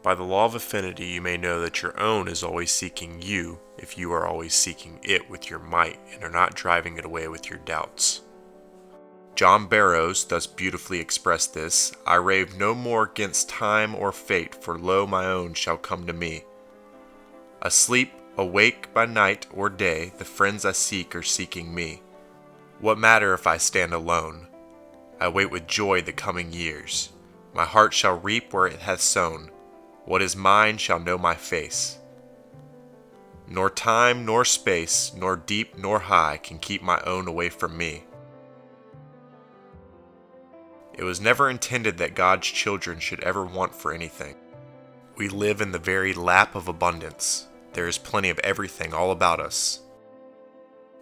By the law of affinity, you may know that your own is always seeking you if you are always seeking it with your might and are not driving it away with your doubts. John Barrows thus beautifully expressed this: I rave no more against time or fate, for lo, my own shall come to me. Asleep, awake by night or day, the friends I seek are seeking me. What matter if I stand alone? I wait with joy the coming years. My heart shall reap where it hath sown. What is mine shall know my face. Nor time, nor space, nor deep, nor high can keep my own away from me. It was never intended that God's children should ever want for anything. We live in the very lap of abundance. There is plenty of everything all about us.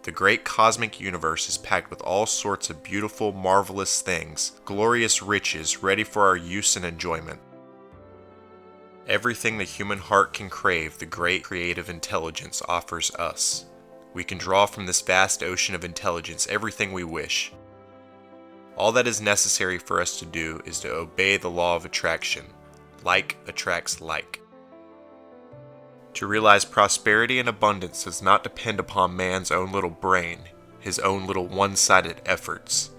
The great cosmic universe is packed with all sorts of beautiful, marvelous things, glorious riches ready for our use and enjoyment. Everything the human heart can crave, the great creative intelligence offers us. We can draw from this vast ocean of intelligence everything we wish. All that is necessary for us to do is to obey the law of attraction. Like attracts like. To realize prosperity and abundance does not depend upon man's own little brain, his own little one-sided efforts.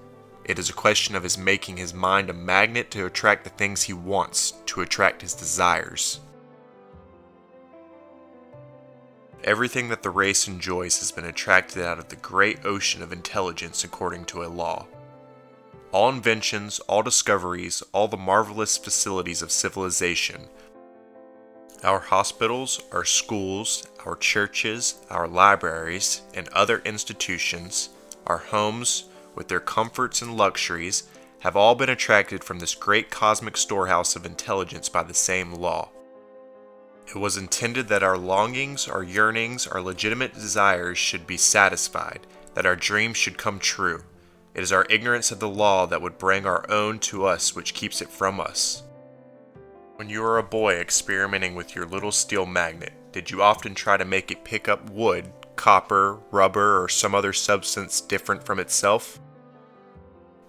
It is a question of his making his mind a magnet to attract the things he wants, to attract his desires. Everything that the race enjoys has been attracted out of the great ocean of intelligence according to a law. All inventions, all discoveries, all the marvelous facilities of civilization, our hospitals, our schools, our churches, our libraries, and other institutions, our homes, with their comforts and luxuries, have all been attracted from this great cosmic storehouse of intelligence by the same law. It was intended that our longings, our yearnings, our legitimate desires should be satisfied, that our dreams should come true. It is our ignorance of the law that would bring our own to us which keeps it from us. When you were a boy experimenting with your little steel magnet, did you often try to make it pick up wood, copper, rubber, or some other substance different from itself?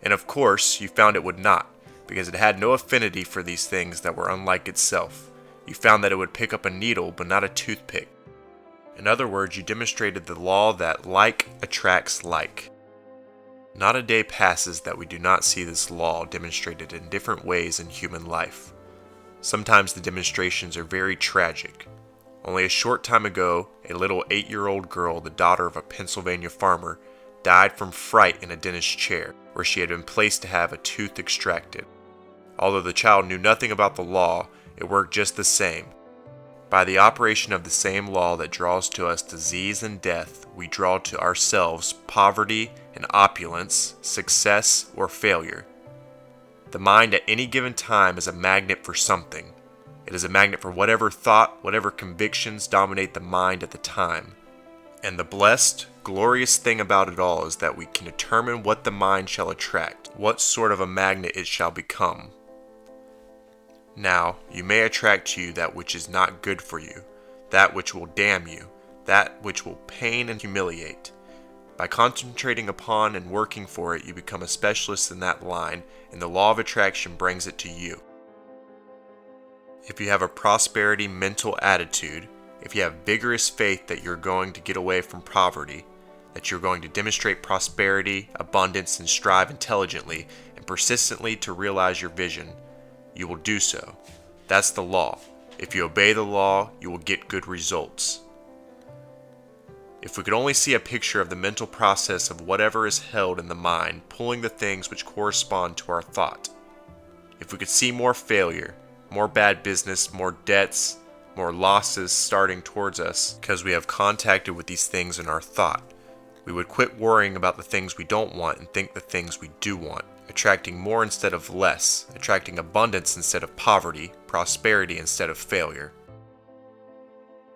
And of course, you found it would not, because it had no affinity for these things that were unlike itself. You found that it would pick up a needle, but not a toothpick. In other words, you demonstrated the law that like attracts like. Not a day passes that we do not see this law demonstrated in different ways in human life. Sometimes the demonstrations are very tragic. Only a short time ago, a little 8-year-old girl, the daughter of a Pennsylvania farmer, died from fright in a dentist's chair, where she had been placed to have a tooth extracted. Although the child knew nothing about the law, it worked just the same. By the operation of the same law that draws to us disease and death, we draw to ourselves poverty and opulence, success or failure. The mind at any given time is a magnet for something. It is a magnet for whatever thought, whatever convictions dominate the mind at the time. And the blessed, glorious thing about it all is that we can determine what the mind shall attract, what sort of a magnet it shall become. Now, you may attract to you that which is not good for you, that which will damn you, that which will pain and humiliate. By concentrating upon and working for it, you become a specialist in that line, and the law of attraction brings it to you. If you have a prosperity mental attitude, if you have vigorous faith that you're going to get away from poverty, that you're going to demonstrate prosperity, abundance, and strive intelligently and persistently to realize your vision, you will do so. That's the law. If you obey the law, you will get good results. If we could only see a picture of the mental process of whatever is held in the mind, pulling the things which correspond to our thought. If we could see more failure, more bad business, more debts, more losses starting towards us because we have contacted with these things in our thought, we would quit worrying about the things we don't want and think the things we do want, attracting more instead of less, attracting abundance instead of poverty, prosperity instead of failure.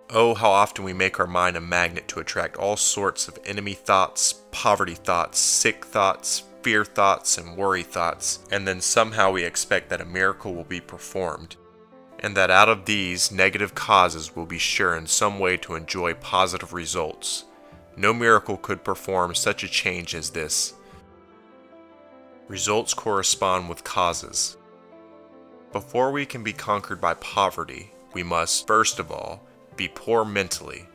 Oh, how often we make our mind a magnet to attract all sorts of enemy thoughts, poverty thoughts, sick thoughts, fear thoughts, and worry thoughts, and then somehow we expect that a miracle will be performed, and that out of these negative causes we'll be sure in some way to enjoy positive results. No miracle could perform such a change as this. Results correspond with causes. Before we can be conquered by poverty, we must, first of all, be poor mentally.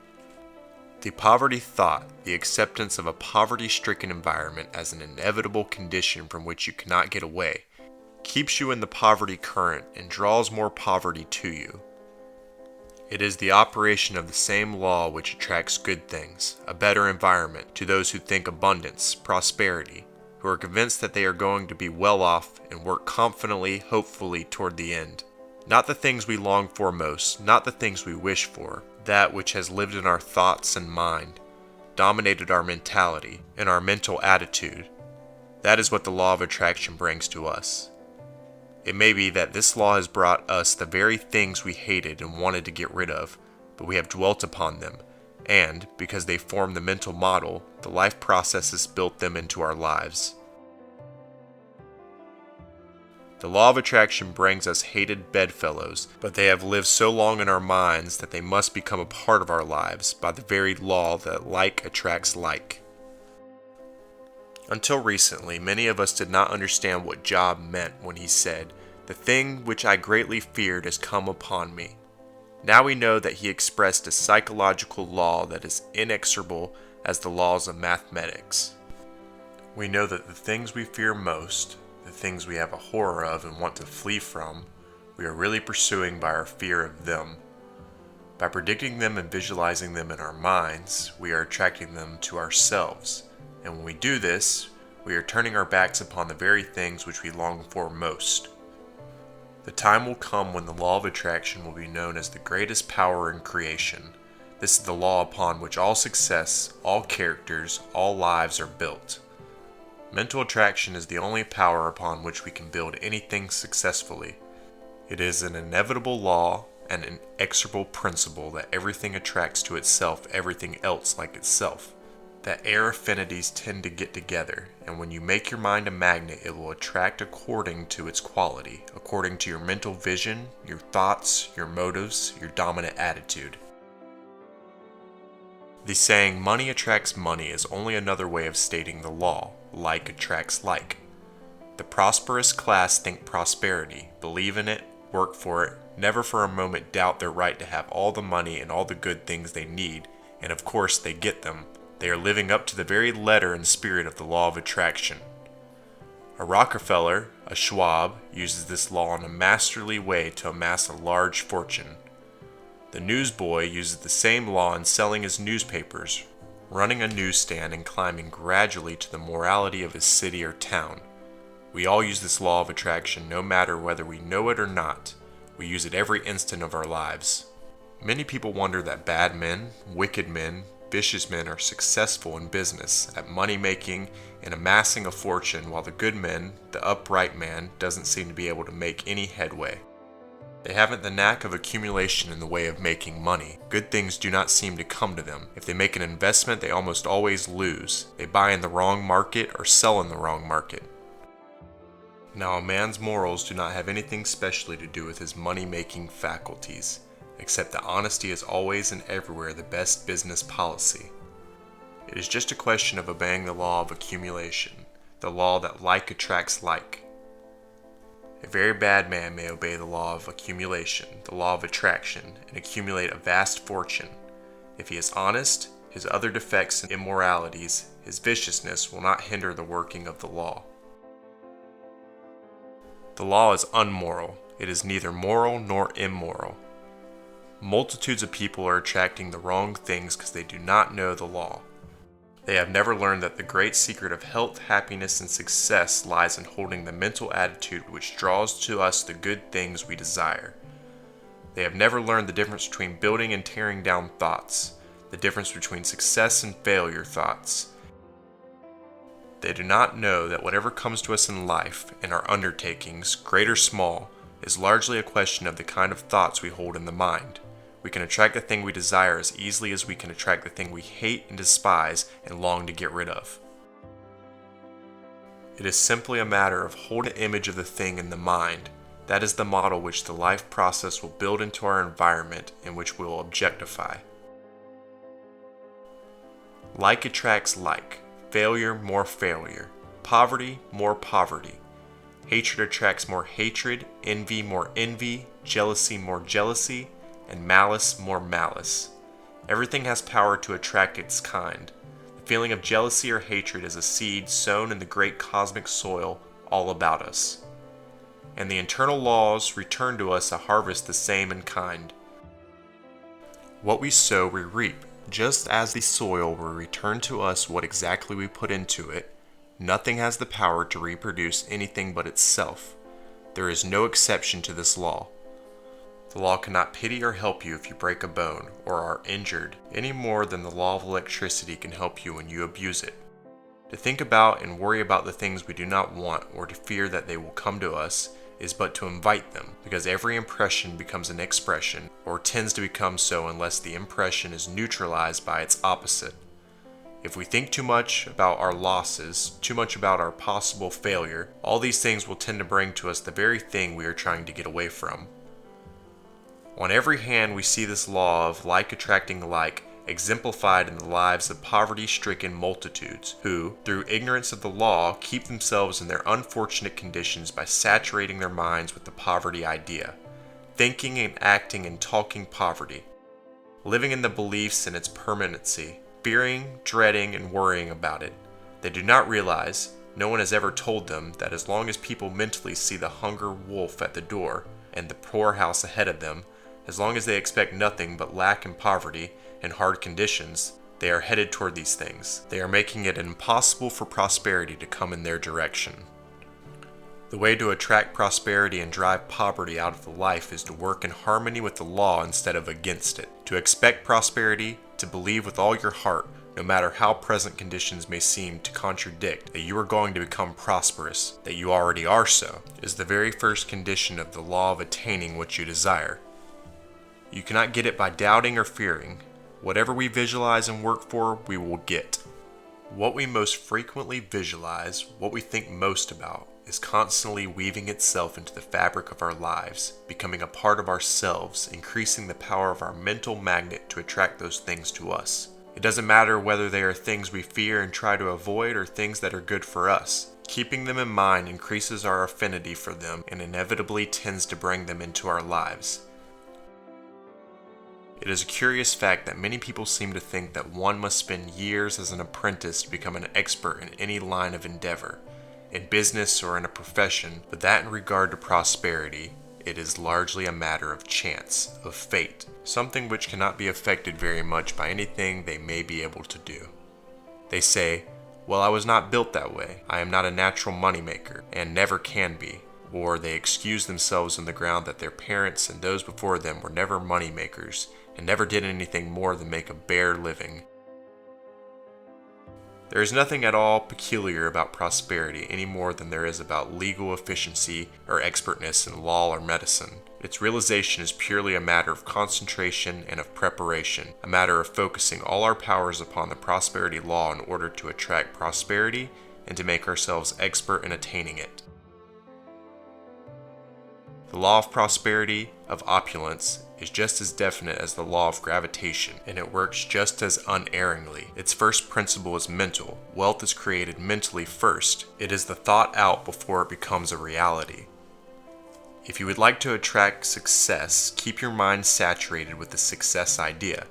The poverty thought, the acceptance of a poverty-stricken environment as an inevitable condition from which you cannot get away, keeps you in the poverty current and draws more poverty to you. It is the operation of the same law which attracts good things, a better environment, to those who think abundance, prosperity, who are convinced that they are going to be well off and work confidently, hopefully toward the end. Not the things we long for most, not the things we wish for, that which has lived in our thoughts and mind, dominated our mentality and our mental attitude. That is what the law of attraction brings to us. It may be that this law has brought us the very things we hated and wanted to get rid of, but we have dwelt upon them, and, because they form the mental model, the life processes built them into our lives. The law of attraction brings us hated bedfellows, but they have lived so long in our minds that they must become a part of our lives by the very law that like attracts like. Until recently, many of us did not understand what Job meant when he said, "The thing which I greatly feared has come upon me." Now we know that he expressed a psychological law that is inexorable as the laws of mathematics. We know that the things we fear most, the things we have a horror of and want to flee from, we are really pursuing by our fear of them. By predicting them and visualizing them in our minds, we are attracting them to ourselves. And when we do this, we are turning our backs upon the very things which we long for most. The time will come when the law of attraction will be known as the greatest power in creation. This is the law upon which all success, all characters, all lives are built. Mental attraction is the only power upon which we can build anything successfully. It is an inevitable law and an inexorable principle that everything attracts to itself everything else like itself. That air affinities tend to get together, and when you make your mind a magnet, it will attract according to its quality, according to your mental vision, your thoughts, your motives, your dominant attitude. The saying, "money attracts money," is only another way of stating the law, like attracts like. The prosperous class think prosperity, believe in it, work for it, never for a moment doubt their right to have all the money and all the good things they need, and of course they get them. They are living up to the very letter and spirit of the law of attraction. A Rockefeller, a Schwab, uses this law in a masterly way to amass a large fortune. The newsboy uses the same law in selling his newspapers, running a newsstand and climbing gradually to the morality of his city or town. We all use this law of attraction no matter whether we know it or not. We use it every instant of our lives. Many people wonder that bad men, wicked men, vicious men are successful in business, at money making and amassing a fortune, while the good men, the upright man, doesn't seem to be able to make any headway. They haven't the knack of accumulation in the way of making money. Good things do not seem to come to them. If they make an investment, they almost always lose. They buy in the wrong market or sell in the wrong market. Now, a man's morals do not have anything specially to do with his money-making faculties, except that honesty is always and everywhere the best business policy. It is just a question of obeying the law of accumulation, the law that like attracts like. A very bad man may obey the law of accumulation, the law of attraction, and accumulate a vast fortune. If he is honest, his other defects and immoralities, his viciousness, will not hinder the working of the law. The law is unmoral. It is neither moral nor immoral. Multitudes of people are attracting the wrong things because they do not know the law. They have never learned that the great secret of health, happiness, and success lies in holding the mental attitude which draws to us the good things we desire. They have never learned the difference between building and tearing down thoughts, the difference between success and failure thoughts. They do not know that whatever comes to us in life, in our undertakings, great or small, is largely a question of the kind of thoughts we hold in the mind. We can attract the thing we desire as easily as we can attract the thing we hate and despise and long to get rid of. It is simply a matter of holding the image of the thing in the mind. That is the model which the life process will build into our environment and which we will objectify. Like attracts like. Failure, more failure. Poverty, more poverty. Hatred attracts more hatred, envy more envy, jealousy more jealousy, and malice more malice. Everything has power to attract its kind. The feeling of jealousy or hatred is a seed sown in the great cosmic soil all about us. And the internal laws return to us a harvest the same in kind. What we sow, we reap. Just as the soil will return to us what exactly we put into it, nothing has the power to reproduce anything but itself. There is no exception to this law. The law cannot pity or help you if you break a bone or are injured, any more than the law of electricity can help you when you abuse it. To think about and worry about the things we do not want or to fear that they will come to us is but to invite them, because every impression becomes an expression, or tends to become so unless the impression is neutralized by its opposite. If we think too much about our losses, too much about our possible failure, all these things will tend to bring to us the very thing we are trying to get away from. On every hand we see this law of like attracting like exemplified in the lives of poverty-stricken multitudes who, through ignorance of the law, keep themselves in their unfortunate conditions by saturating their minds with the poverty idea, thinking and acting and talking poverty, living in the beliefs in its permanency, fearing, dreading, and worrying about it. They do not realize, no one has ever told them, that as long as people mentally see the hunger wolf at the door and the poorhouse ahead of them, as long as they expect nothing but lack and poverty and hard conditions, they are headed toward these things. They are making it impossible for prosperity to come in their direction. The way to attract prosperity and drive poverty out of the life is to work in harmony with the law instead of against it. To expect prosperity, to believe with all your heart, no matter how present conditions may seem to contradict, that you are going to become prosperous, that you already are so, is the very first condition of the law of attaining what you desire. You cannot get it by doubting or fearing. Whatever we visualize and work for, we will get. What we most frequently visualize, what we think most about, is constantly weaving itself into the fabric of our lives, becoming a part of ourselves, increasing the power of our mental magnet to attract those things to us. It doesn't matter whether they are things we fear and try to avoid or things that are good for us. Keeping them in mind increases our affinity for them and inevitably tends to bring them into our lives. It is a curious fact that many people seem to think that one must spend years as an apprentice to become an expert in any line of endeavor, in business or in a profession, but that in regard to prosperity, it is largely a matter of chance, of fate, something which cannot be affected very much by anything they may be able to do. They say, "Well, I was not built that way. I am not a natural moneymaker, and never can be." Or they excuse themselves on the ground that their parents and those before them were never moneymakers, and never did anything more than make a bare living. There is nothing at all peculiar about prosperity any more than there is about legal efficiency or expertness in law or medicine. Its realization is purely a matter of concentration and of preparation, a matter of focusing all our powers upon the prosperity law in order to attract prosperity and to make ourselves expert in attaining it. The law of prosperity, of opulence, is just as definite as the law of gravitation, and it works just as unerringly. Its first principle is mental. Wealth is created mentally first. It is the thought out before it becomes a reality. If you would like to attract success, keep your mind saturated with the success idea.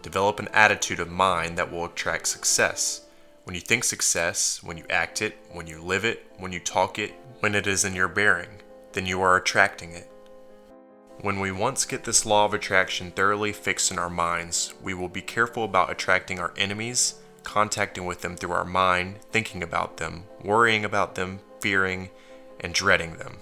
Develop an attitude of mind that will attract success. When you think success, when you act it, when you live it, when you talk it, when it is in your bearing, then you are attracting it. When we once get this law of attraction thoroughly fixed in our minds, we will be careful about attracting our enemies, contacting with them through our mind, thinking about them, worrying about them, fearing, and dreading them.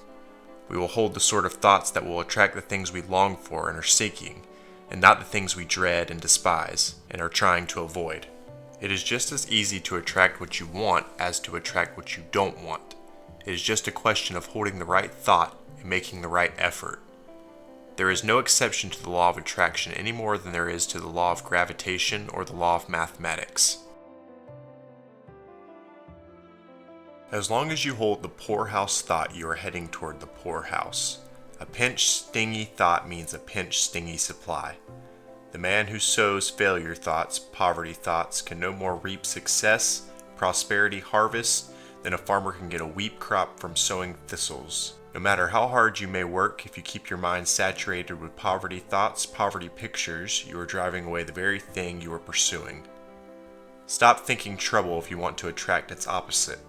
We will hold the sort of thoughts that will attract the things we long for and are seeking, and not the things we dread and despise, and are trying to avoid. It is just as easy to attract what you want as to attract what you don't want. It is just a question of holding the right thought and making the right effort. There is no exception to the law of attraction any more than there is to the law of gravitation or the law of mathematics. As long as you hold the poorhouse thought, you are heading toward the poorhouse. A pinch stingy thought means a pinch stingy supply. The man who sows failure thoughts, poverty thoughts, can no more reap success, prosperity harvest, and a farmer can get a wheat crop from sowing thistles. No matter how hard you may work, if you keep your mind saturated with poverty thoughts, poverty pictures, you are driving away the very thing you are pursuing. Stop thinking trouble if you want to attract its opposite.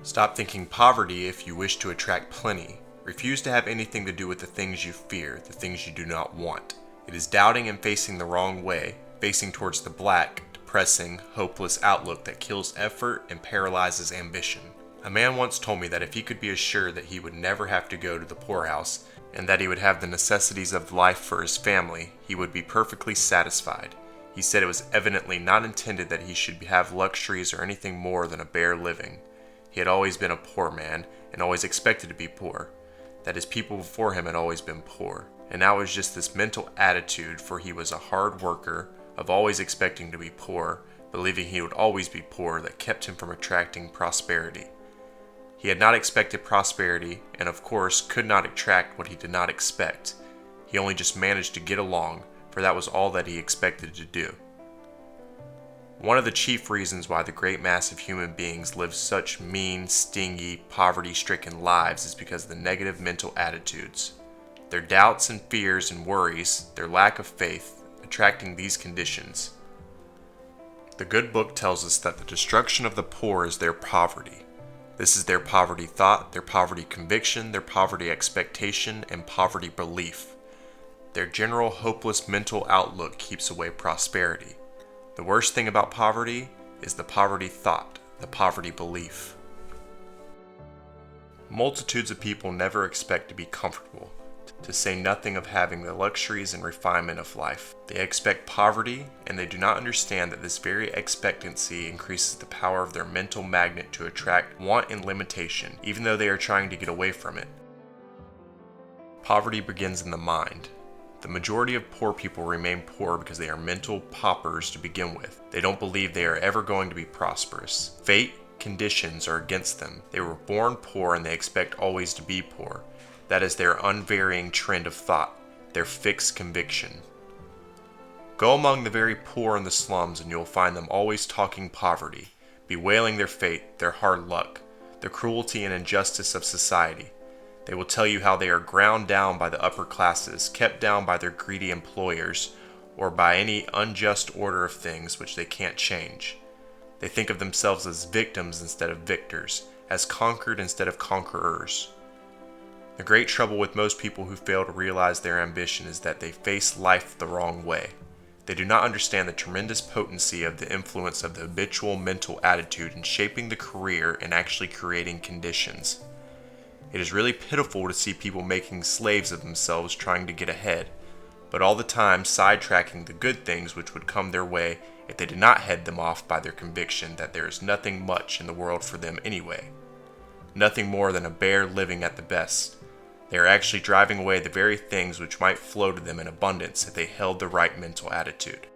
Stop thinking poverty if you wish to attract plenty. Refuse to have anything to do with the things you fear, the things you do not want. It is doubting and facing the wrong way, facing towards the black, depressing, hopeless outlook that kills effort and paralyzes ambition. A man once told me that if he could be assured that he would never have to go to the poorhouse, and that he would have the necessities of life for his family, he would be perfectly satisfied. He said it was evidently not intended that he should have luxuries or anything more than a bare living. He had always been a poor man, and always expected to be poor. That his people before him had always been poor. And now it was just this mental attitude, for he was a hard worker, of always expecting to be poor, believing he would always be poor, that kept him from attracting prosperity. He had not expected prosperity, and of course could not attract what he did not expect. He only just managed to get along, for that was all that he expected to do. One of the chief reasons why the great mass of human beings live such mean, stingy, poverty-stricken lives is because of the negative mental attitudes. Their doubts and fears and worries, their lack of faith, attracting these conditions. The good book tells us that the destruction of the poor is their poverty. This is their poverty thought, their poverty conviction, their poverty expectation, and poverty belief. Their general hopeless mental outlook keeps away prosperity. The worst thing about poverty is the poverty thought, the poverty belief. Multitudes of people never expect to be comfortable, to say nothing of having the luxuries and refinement of life. They expect poverty, and they do not understand that this very expectancy increases the power of their mental magnet to attract want and limitation, even though they are trying to get away from it. Poverty begins in the mind. The majority of poor people remain poor because they are mental paupers to begin with. They don't believe they are ever going to be prosperous. Fate, conditions are against them. They were born poor and they expect always to be poor. That is their unvarying trend of thought, their fixed conviction. Go among the very poor in the slums and you'll find them always talking poverty, bewailing their fate, their hard luck, the cruelty and injustice of society. They will tell you how they are ground down by the upper classes, kept down by their greedy employers, or by any unjust order of things which they can't change. They think of themselves as victims instead of victors, as conquered instead of conquerors. The great trouble with most people who fail to realize their ambition is that they face life the wrong way. They do not understand the tremendous potency of the influence of the habitual mental attitude in shaping the career and actually creating conditions. It is really pitiful to see people making slaves of themselves trying to get ahead, but all the time sidetracking the good things which would come their way if they did not head them off by their conviction that there is nothing much in the world for them anyway. Nothing more than a bare living at the best. They are actually driving away the very things which might flow to them in abundance if they held the right mental attitude.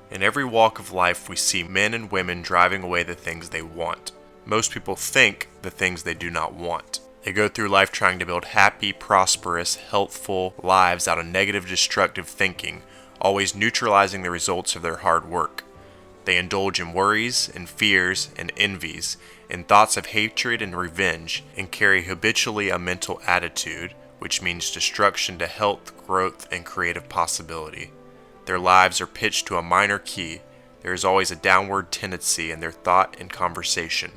In every walk of life we see men and women driving away the things they want. Most people think the things they do not want. They go through life trying to build happy, prosperous, healthful lives out of negative, destructive thinking, always neutralizing the results of their hard work. They indulge in worries and fears and envies, in thoughts of hatred and revenge, and carry habitually a mental attitude, which means destruction to health, growth, and creative possibility. Their lives are pitched to a minor key. There is always a downward tendency in their thought and conversation.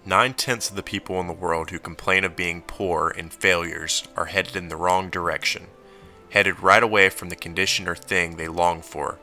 9/10 of the people in the world who complain of being poor and failures are headed in the wrong direction, headed right away from the condition or thing they long for.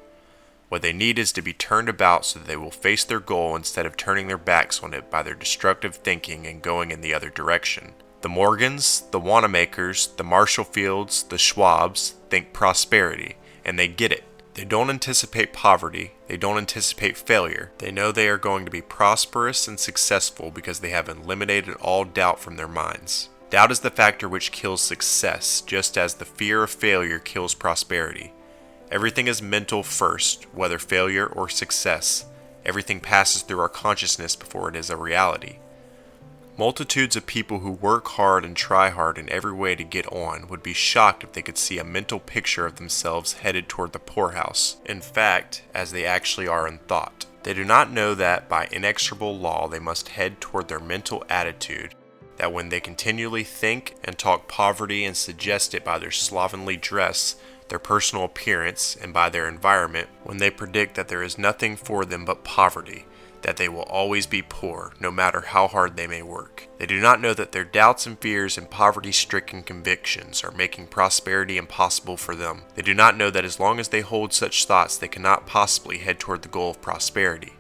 What they need is to be turned about so that they will face their goal instead of turning their backs on it by their destructive thinking and going in the other direction. The Morgans, the Wanamaker's, the Marshallfields, the Schwabs think prosperity, and they get it. They don't anticipate poverty, they don't anticipate failure. They know they are going to be prosperous and successful because they have eliminated all doubt from their minds. Doubt is the factor which kills success, just as the fear of failure kills prosperity. Everything is mental first, whether failure or success. Everything passes through our consciousness before it is a reality. Multitudes of people who work hard and try hard in every way to get on would be shocked if they could see a mental picture of themselves headed toward the poorhouse, in fact, as they actually are in thought. They do not know that by inexorable law they must head toward their mental attitude, that when they continually think and talk poverty and suggest it by their slovenly dress, their personal appearance, and by their environment, when they predict that there is nothing for them but poverty, that they will always be poor, no matter how hard they may work. They do not know that their doubts and fears and poverty-stricken convictions are making prosperity impossible for them. They do not know that as long as they hold such thoughts, they cannot possibly head toward the goal of prosperity.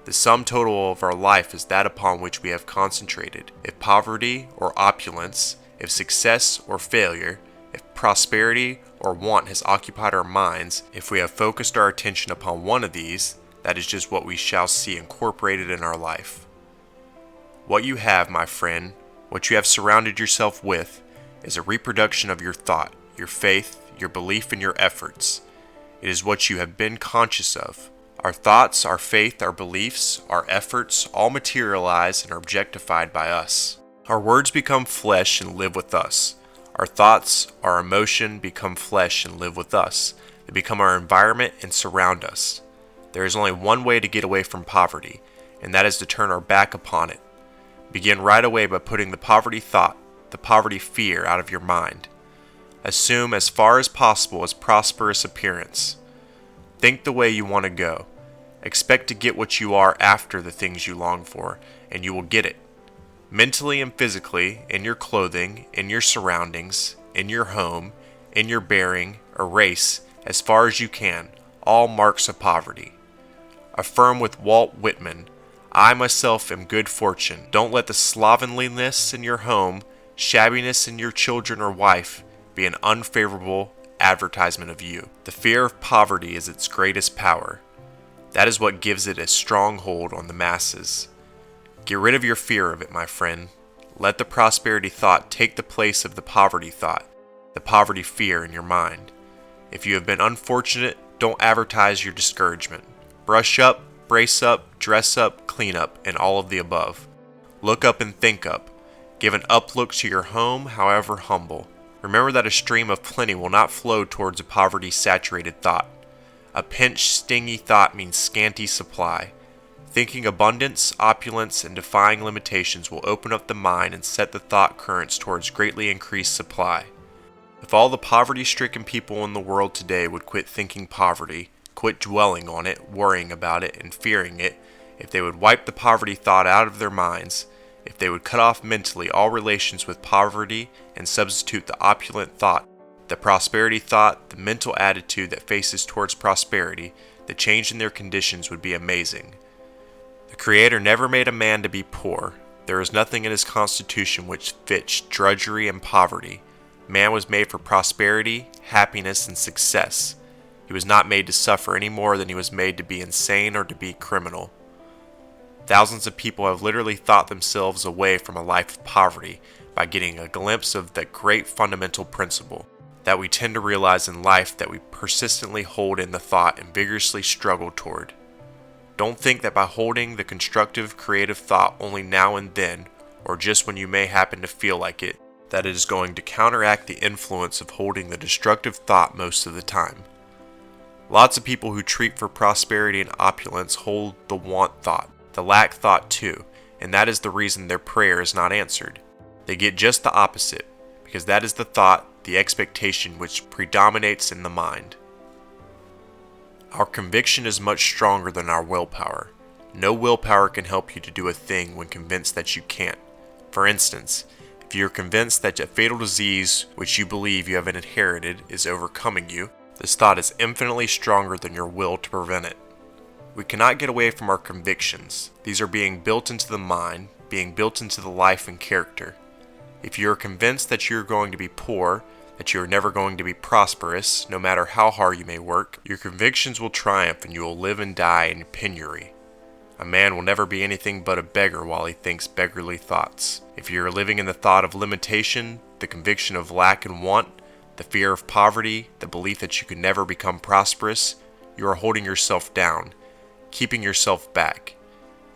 The sum total of our life is that upon which we have concentrated. If poverty or opulence, if success or failure, if prosperity or want has occupied our minds, if we have focused our attention upon one of these, that is just what we shall see incorporated in our life. What you have, my friend, what you have surrounded yourself with, is a reproduction of your thought, your faith, your belief, and your efforts. It is what you have been conscious of. Our thoughts, our faith, our beliefs, our efforts all materialize and are objectified by us. Our words become flesh and live with us. Our thoughts, our emotion become flesh and live with us. They become our environment and surround us. There is only one way to get away from poverty, and that is to turn our back upon it. Begin right away by putting the poverty thought, the poverty fear out of your mind. Assume as far as possible a prosperous appearance. Think the way you want to go. Expect to get what you are after the things you long for, and you will get it. Mentally and physically, in your clothing, in your surroundings, in your home, in your bearing, erase, as far as you can, all marks of poverty. Affirm with Walt Whitman, I myself am good fortune. Don't let the slovenliness in your home, shabbiness in your children or wife, be an unfavorable advertisement of you. The fear of poverty is its greatest power. That is what gives it a strong hold on the masses. Get rid of your fear of it, my friend. Let the prosperity thought take the place of the poverty thought, the poverty fear in your mind. If you have been unfortunate, don't advertise your discouragement. Brush up, brace up, dress up, clean up, and all of the above. Look up and think up. Give an up look to your home, however humble. Remember that a stream of plenty will not flow towards a poverty-saturated thought. A pinched, stingy thought means scanty supply. Thinking abundance, opulence, and defying limitations will open up the mind and set the thought currents towards greatly increased supply. If all the poverty-stricken people in the world today would quit thinking poverty, quit dwelling on it, worrying about it, and fearing it, if they would wipe the poverty thought out of their minds, if they would cut off mentally all relations with poverty and substitute the opulent thought, the prosperity thought, the mental attitude that faces towards prosperity, the change in their conditions would be amazing. The Creator never made a man to be poor. There is nothing in his constitution which fits drudgery and poverty. Man was made for prosperity, happiness, and success. He was not made to suffer any more than he was made to be insane or to be criminal. Thousands of people have literally thought themselves away from a life of poverty by getting a glimpse of that great fundamental principle that we tend to realize in life that we persistently hold in the thought and vigorously struggle toward. Don't think that by holding the constructive, creative thought only now and then, or just when you may happen to feel like it, that it is going to counteract the influence of holding the destructive thought most of the time. Lots of people who treat for prosperity and opulence hold the want thought, the lack thought too, and that is the reason their prayer is not answered. They get just the opposite, because that is the thought, the expectation which predominates in the mind. Our conviction is much stronger than our willpower. No willpower can help you to do a thing when convinced that you can't. For instance, if you are convinced that a fatal disease which you believe you have inherited is overcoming you, this thought is infinitely stronger than your will to prevent it. We cannot get away from our convictions. These are being built into the mind, being built into the life and character. If you are convinced that you are going to be poor, that you are never going to be prosperous, no matter how hard you may work, your convictions will triumph and you will live and die in penury. A man will never be anything but a beggar while he thinks beggarly thoughts. If you are living in the thought of limitation, the conviction of lack and want, the fear of poverty, the belief that you can never become prosperous, you are holding yourself down, keeping yourself back.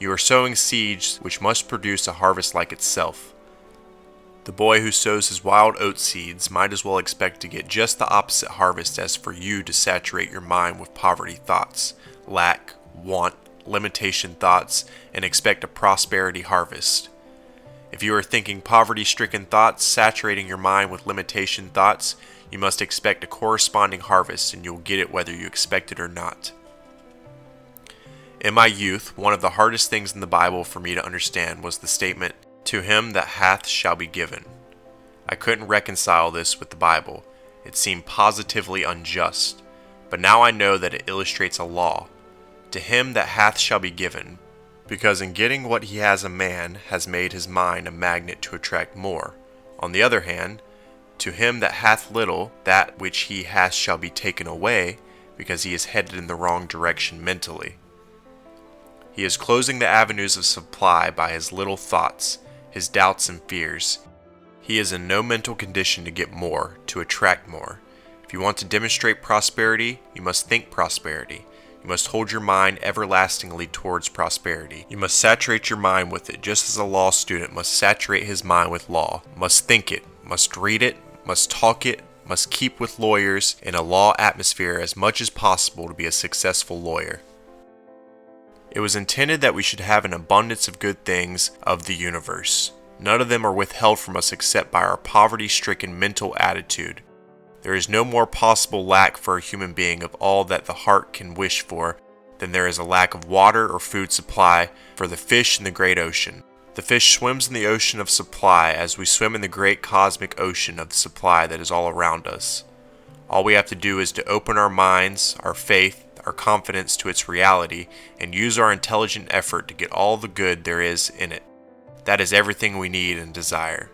You are sowing seeds which must produce a harvest like itself. The boy who sows his wild oat seeds might as well expect to get just the opposite harvest as for you to saturate your mind with poverty thoughts, lack, want, limitation thoughts and expect a prosperity harvest. If you are thinking poverty-stricken thoughts, saturating your mind with limitation thoughts, you must expect a corresponding harvest, and you'll get it whether you expect it or not. In my youth, one of the hardest things in the Bible for me to understand was the statement, "To him that hath shall be given." I couldn't reconcile this with the Bible. It seemed positively unjust. But now I know that it illustrates a law. To him that hath shall be given, because in getting what he has, a man has made his mind a magnet to attract more. On the other hand, to him that hath little, that which he hath shall be taken away, because he is headed in the wrong direction mentally. He is closing the avenues of supply by his little thoughts, his doubts and fears. He is in no mental condition to get more, to attract more. If you want to demonstrate prosperity, you must think prosperity. You must hold your mind everlastingly towards prosperity. You must saturate your mind with it, just as a law student must saturate his mind with law, must think it, must read it, must talk it, must keep with lawyers in a law atmosphere as much as possible to be a successful lawyer. It was intended that we should have an abundance of good things of the universe. None of them are withheld from us except by our poverty-stricken mental attitude. There is no more possible lack for a human being of all that the heart can wish for than there is a lack of water or food supply for the fish in the great ocean. The fish swims in the ocean of supply as we swim in the great cosmic ocean of supply that is all around us. All we have to do is to open our minds, our faith, our confidence to its reality, and use our intelligent effort to get all the good there is in it. That is everything we need and desire.